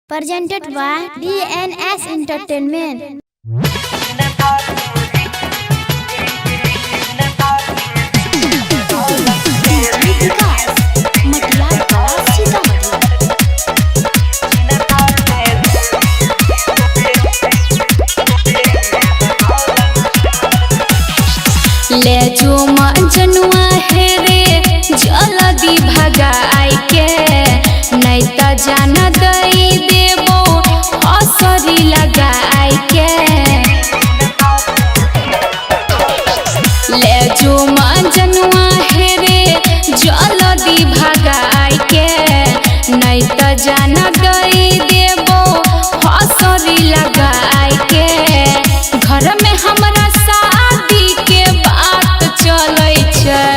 Presented by DNS Entertainment. ले जो जनुआ है रे जल्दी भगाई के नहीं त जान दई देबो असरी लगाई के। ले जो जनुआ है रे जल्दी भगाई के नहीं त जान दई देबो असरी लगाई के। घर में हमरा शादी के बात चलै छै,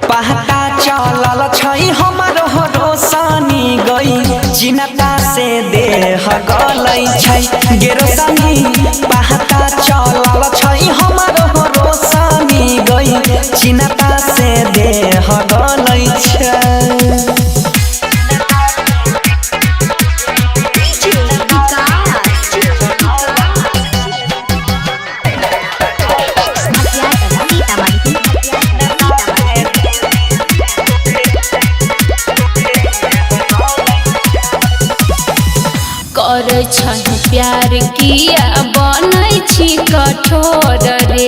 पहता चलल छै हमरो रोशनी गई जिनता से देह गलै छै गे रोशनी। पहता चलल छै हमरो रोशनी गई जिनता से देह गलै छै। करे छै प्यार किया बनै छी कठोर रे।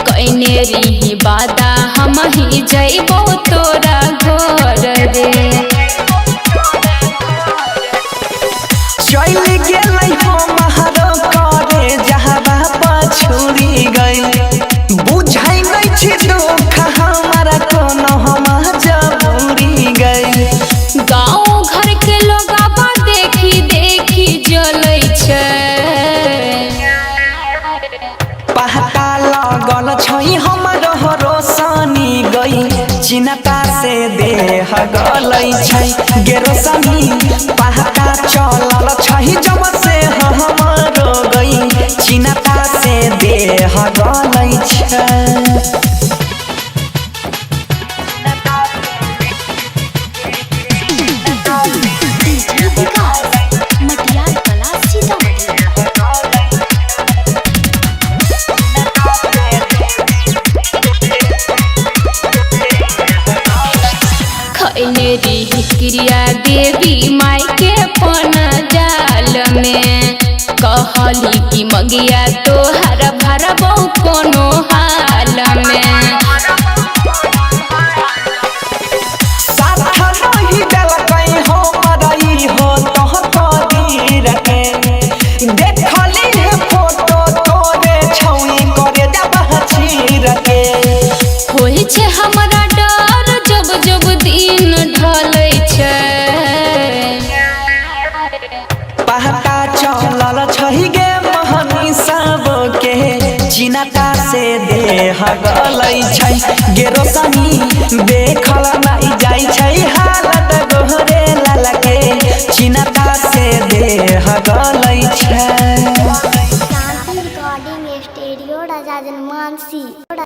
कइने रही वादा हम ही जइबो तोरा घर रे। चल गेलै हमरो करे जहबा पछुरी गई बुझै नै छी दुख हमरा कोनो हम जबूरी गई। गाँव घर के लोगवा देखी देखी जलै छै, पहता लगल छै हमरो रोशनी गई चिन्ता से देह गलै छै गे रोशनी। पहता चलल छै जब से हमरो गई चिन्ता से देह गलै छै। खैने रही क्रिया देवी माई के पन जाल में कहली कि मगिया तोहर भरबो कोनो हाल में। साथ नहीं देलकै हो मरई हो तोह कदीर के देखली है फोटो तोरे छौई करे जब चीर के। होई छै हमरा डर जब जब दिन ढलै छै, पहता चलल छै गे महनी सब के चिन्ता से देह गलै छै गे रोशनी। देखल ना